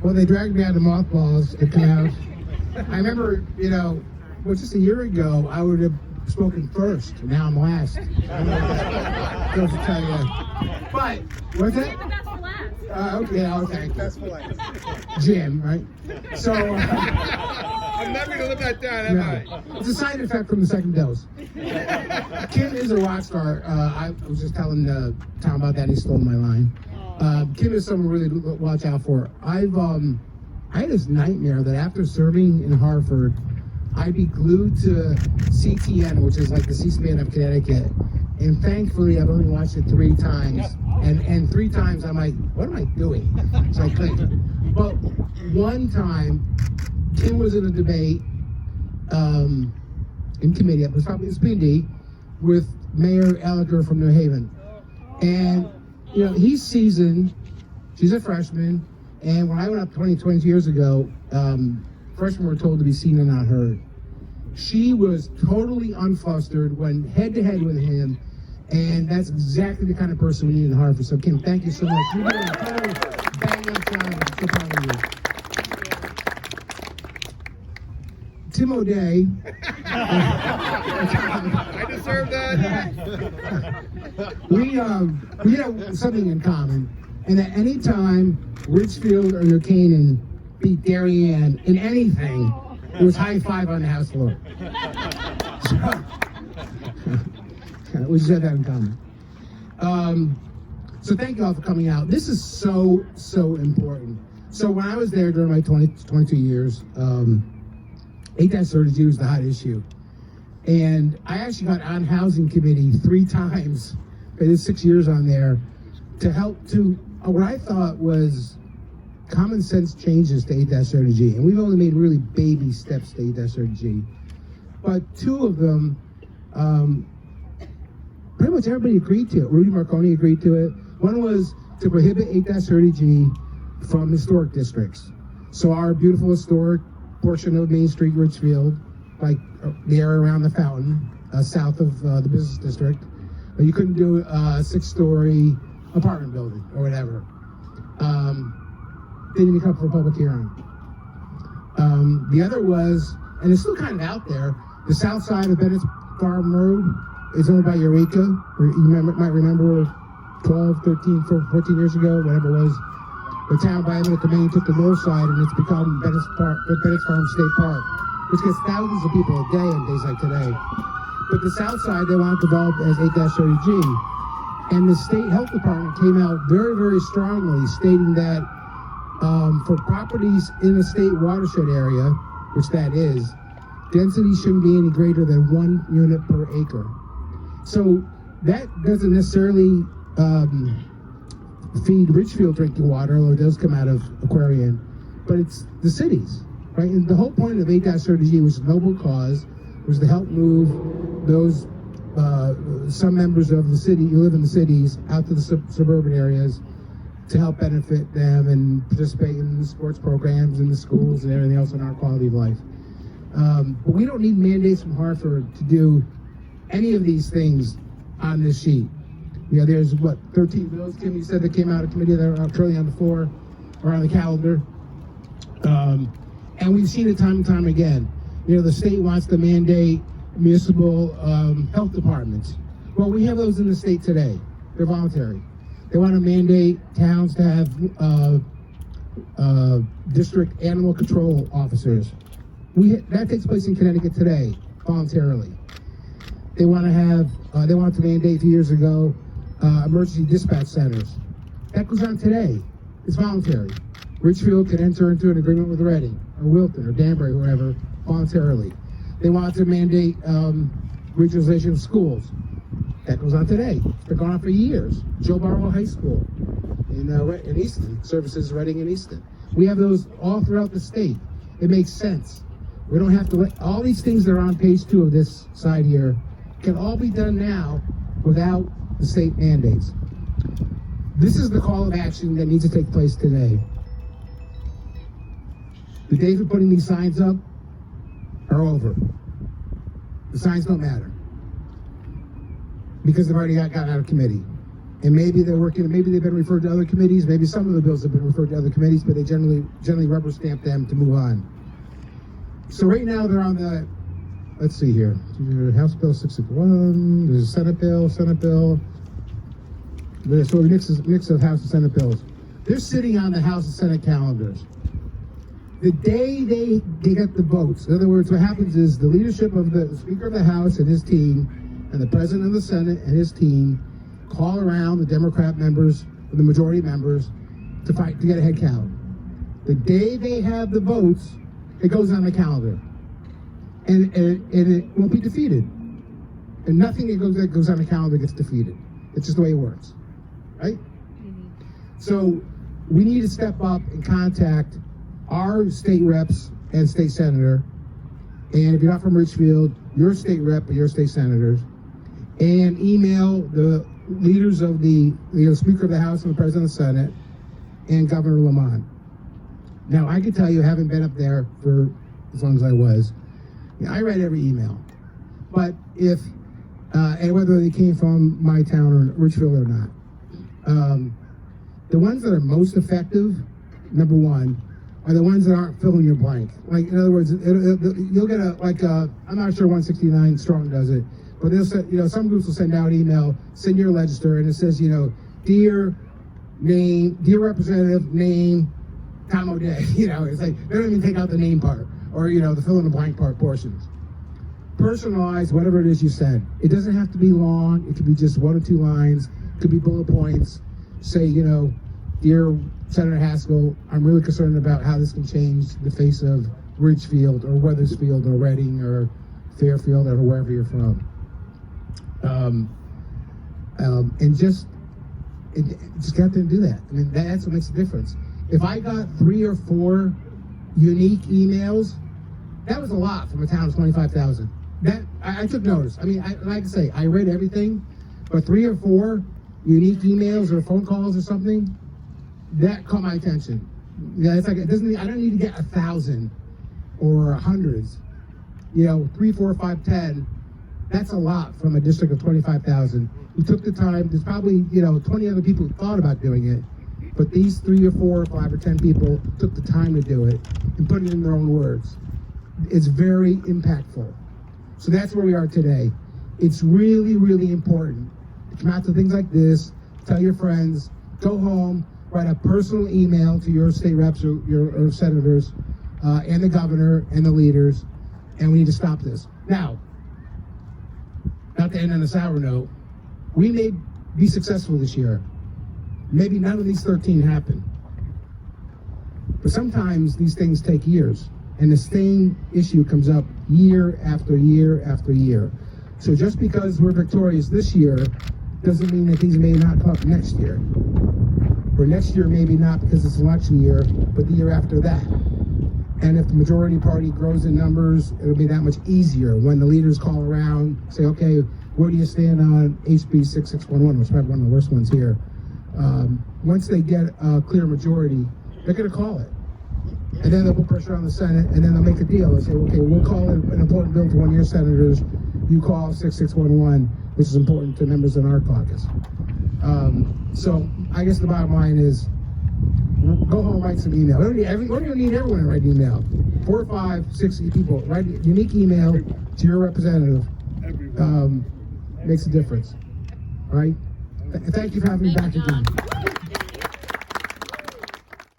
Well, they dragged me out of mothballs to come out. I remember, just a year ago, I would have spoken first. Now I'm last. Goes to tell you. But, what's that? Okay. That's for last. Jim, right? So, I'm never going to live that down, am I? It's a side effect from the second dose. Kim is a rock star. I was just telling Tom about that. He stole my line. Kim is someone really to watch out for. I had this nightmare that after serving in Hartford, I'd be glued to CTN, which is like the C-SPAN of Connecticut. And thankfully, I've only watched it 3 times. And 3 times I'm like, what am I doing? So I clicked. But one time, Kim was in a debate in committee, it was probably PD, with Mayor Elliker from New Haven. And, he's seasoned, she's a freshman, and when I went up 22 years ago, freshmen were told to be seen and not heard. She was totally unflustered, went head-to-head with him, and that's exactly the kind of person we need in Hartford. So, Kim, thank you so much. You're doing a total bang-up job. I'm so proud of you. Tim O'Day. I deserve that. We have something in common, and at any time Ridgefield or New Canaan beat Darien in anything, it was high five on the house floor. We just have that in common. So thank you all for coming out. This is so important. So when I was there during my 22 years, 8-30G was the hot issue. And I actually got on housing committee 3 times. I did 6 years on there to help to what I thought was common sense changes to 8-30G. And we've only made really baby steps to 8-30G. But 2 of them, pretty much everybody agreed to it. Rudy Marconi agreed to it. One was to prohibit 8-30G from historic districts. So our beautiful historic portion of Main Street, Ridgefield, like the area around the fountain, south of the business district, you couldn't do a 6-story apartment building or whatever. Didn't even come for a public hearing. The other was, and it's still kind of out there, the south side of Bennett's Farm Road is owned by Eureka. You might remember 12, 13, 14 years ago, whatever it was. The town by eminent domain took the north side, and it's become Bennett's Farm State Park, which gets thousands of people a day on days like today. But the south side, they want to develop as 8-30G. And the state health department came out very, very strongly, stating that for properties in a state watershed area, which that is, density shouldn't be any greater than 1 unit per acre. So that doesn't necessarily feed Ridgefield drinking water, although it does come out of Aquarian, but it's the cities, right? And the whole point of 8-30G was a noble cause, was to help move those some members of the city who live in the cities out to the suburban areas to help benefit them and participate in the sports programs in the schools and everything else in our quality of life. But we don't need mandates from Hartford to do any of these things on this sheet. There's 13 bills, Kim, you said, that came out of committee that are currently on the floor or on the calendar. And we've seen it time and time again. The state wants to mandate municipal health departments. Well, we have those in the state today. They're voluntary. They want to mandate towns to have district animal control officers. That takes place in Connecticut today, voluntarily. They want to mandate a few years ago emergency dispatch centers. That goes on today. It's voluntary. Ridgefield can enter into an agreement with Reading or Wilton or Danbury, whoever, voluntarily. They want to mandate regionalization of schools. That goes on today. It's been going on for years. Joe Barwell High School in Easton, services Reading and Easton. We have those all throughout the state. It makes sense. We don't have to let all these things that are on page 2 of this side here can all be done now without the state mandates. This is the call of action that needs to take place today. The days of putting these signs up are over. The signs don't matter because they've already gotten out of committee. And maybe they're working, maybe they've been referred to other committees, maybe some of the bills have been referred to other committees, but they generally rubber stamp them to move on. So right now they're on the, let's see here, House Bill 661, there's a Senate bill. So a mix of House and Senate bills. They're sitting on the House and Senate calendars. The day they get the votes, in other words, what happens is the leadership of the Speaker of the House and his team, and the President of the Senate and his team, call around the Democrat members, the majority members, to fight to get a head count. The day they have the votes, it goes on the calendar, and it won't be defeated. And nothing that goes on the calendar gets defeated. It's just the way it works, right? So we need to step up and contact our state reps and state senator, and if you're not from Ridgefield, your state rep or your state senators, and email the leaders of the Speaker of the House and the President of the Senate and Governor Lamont. Now, I can tell you, having been up there for as long as I was, I read every email. But if, and whether they came from my town or Ridgefield or not, the ones that are most effective, number one, are the ones that aren't filling your blank. Like, in other words, you'll get I'm not sure 169 Strong does it, but they'll send, some groups will send out email, send your register, and it says, dear representative, name, time of day. It's like, they don't even take out the name part, or, the fill in the blank part portions. Personalize whatever it is you send. It doesn't have to be long. It could be just 1 or 2 lines. It could be bullet points. Say, dear Senator Haskell, I'm really concerned about how this can change the face of Ridgefield or Weathersfield or Reading or Fairfield or wherever you're from. And just get them to do that. I mean, that's what makes a difference. If I got 3 or 4 unique emails, that was a lot from a town of 25,000. That I took notice. I mean, like I say, I read everything, but 3 or 4 unique emails or phone calls or something, that caught my attention. It's like, I don't need to get 1,000 or hundreds. 3, 4, 5, 10. That's a lot from a district of 25,000. We took the time. There's probably 20 other people who thought about doing it, but these 3 or 4 or 5 or 10 people took the time to do it and put it in their own words. It's very impactful. So that's where we are today. It's really, really important to come out to things like this, tell your friends, go home, write a personal email to your state reps or your senators and the governor and the leaders, and we need to stop this. Now, not to end on a sour note, we may be successful this year. Maybe none of these 13 happen. But sometimes these things take years, and the same issue comes up year after year after year. So just because we're victorious this year doesn't mean that these may not come up next year. Or next year, maybe not because it's election year, but the year after that. And if the majority party grows in numbers, it'll be that much easier when the leaders call around, say, okay, where do you stand on HB 6611, which is probably one of the worst ones here. Once they get a clear majority, they're going to call it. And then they'll put pressure on the Senate, and then they'll make a deal. They'll say, okay, we'll call it an important bill to one of your senators. You call 6611, which is important to members in our caucus. So I guess the bottom line is, go home, write some email. We don't need everyone to write an email. 4 or 5, 6 people, write a unique email to your representative. Makes a difference. All right? Thank you for having me back again.